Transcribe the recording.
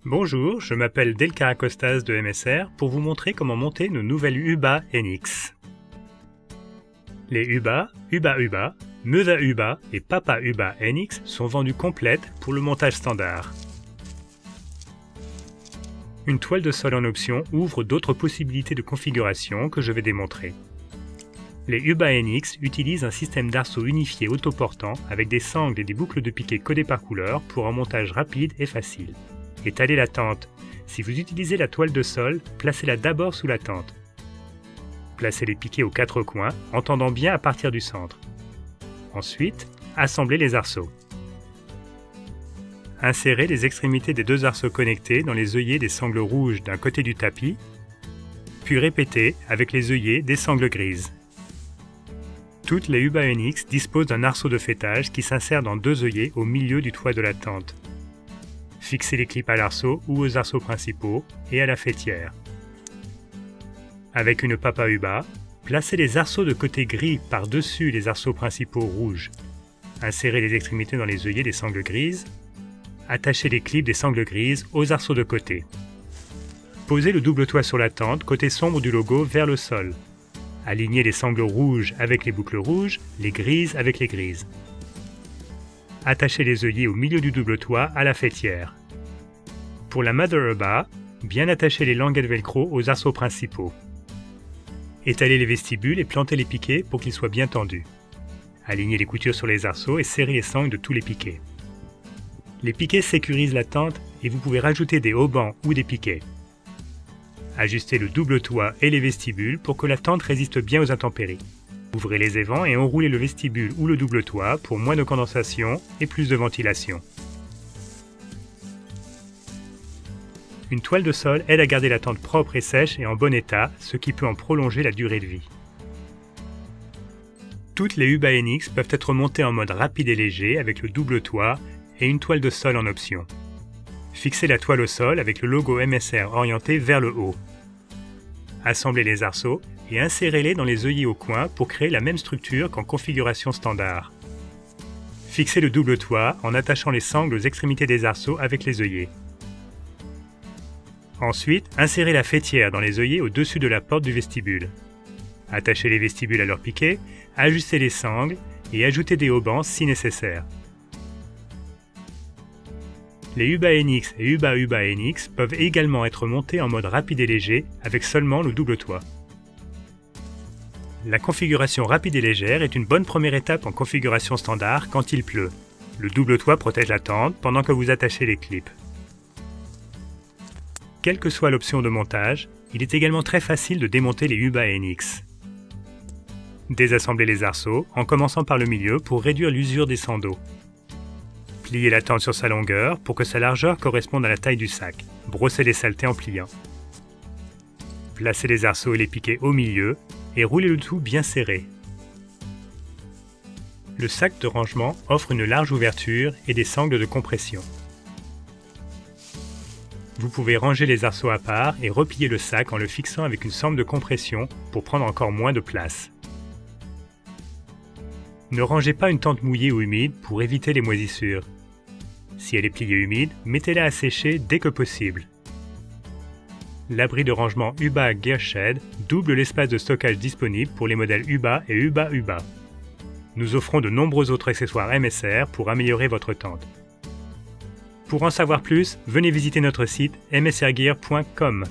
Bonjour, je m'appelle Delcar Acostas de MSR pour vous montrer comment monter nos nouvelles UBA NX. Les UBA, UBA, Meva UBA et Papa UBA NX sont vendues complètes pour le montage standard. Une toile de sol en option ouvre d'autres possibilités de configuration que je vais démontrer. Les UBA NX utilisent un système d'arceaux unifié autoportant avec des sangles et des boucles de piquet codées par couleur pour un montage rapide et facile. Étalez la tente. Si vous utilisez la toile de sol, placez-la d'abord sous la tente. Placez les piquets aux quatre coins, en tendant bien à partir du centre. Ensuite, assemblez les arceaux. Insérez les extrémités des deux arceaux connectés dans les œillets des sangles rouges d'un côté du tapis, puis répétez avec les œillets des sangles grises. Toutes les UBA NX disposent d'un arceau de fêtage qui s'insère dans deux œillets au milieu du toit de la tente. Fixez les clips à l'arceau ou aux arceaux principaux et à la fêtière. Avec une Papa UBA, placez les arceaux de côté gris par-dessus les arceaux principaux rouges. Insérez les extrémités dans les œillets des sangles grises. Attachez les clips des sangles grises aux arceaux de côté. Posez le double toit sur la tente, côté sombre du logo vers le sol. Alignez les sangles rouges avec les boucles rouges, les grises avec les grises. Attachez les œillets au milieu du double toit à la fêtière. Pour la Mother UBA, bien attachez les languettes velcro aux arceaux principaux. Étalez les vestibules et plantez les piquets pour qu'ils soient bien tendus. Alignez les coutures sur les arceaux et serrez les sangles de tous les piquets. Les piquets sécurisent la tente et vous pouvez rajouter des haubans ou des piquets. Ajustez le double toit et les vestibules pour que la tente résiste bien aux intempéries. Ouvrez les évents et enroulez le vestibule ou le double toit pour moins de condensation et plus de ventilation. Une toile de sol aide à garder la tente propre et sèche et en bon état, ce qui peut en prolonger la durée de vie. Toutes les UBA NX peuvent être montées en mode rapide et léger avec le double toit et une toile de sol en option. Fixez la toile au sol avec le logo MSR orienté vers le haut. Assemblez les arceaux et insérez-les dans les œillets au coin pour créer la même structure qu'en configuration standard. Fixez le double toit en attachant les sangles aux extrémités des arceaux avec les œillets. Ensuite, insérez la fêtière dans les œillets au-dessus de la porte du vestibule. Attachez les vestibules à leurs piquets, ajustez les sangles et ajoutez des haubans si nécessaire. Les UBA NX et UBA NX peuvent également être montés en mode rapide et léger avec seulement le double toit. La configuration rapide et légère est une bonne première étape en configuration standard quand il pleut. Le double toit protège la tente pendant que vous attachez les clips. Quelle que soit l'option de montage, il est également très facile de démonter les UBA NX. Désassemblez les arceaux en commençant par le milieu pour réduire l'usure des sandaux. Pliez la tente sur sa longueur pour que sa largeur corresponde à la taille du sac. Brossez les saletés en pliant. Placez les arceaux et les piquets au milieu et roulez le tout bien serré. Le sac de rangement offre une large ouverture et des sangles de compression. Vous pouvez ranger les arceaux à part et replier le sac en le fixant avec une sangle de compression pour prendre encore moins de place. Ne rangez pas une tente mouillée ou humide pour éviter les moisissures. Si elle est pliée humide, mettez-la à sécher dès que possible. L'abri de rangement UBA Gear Shed double l'espace de stockage disponible pour les modèles UBA et UBA. Nous offrons de nombreux autres accessoires MSR pour améliorer votre tente. Pour en savoir plus, venez visiter notre site msrgear.com.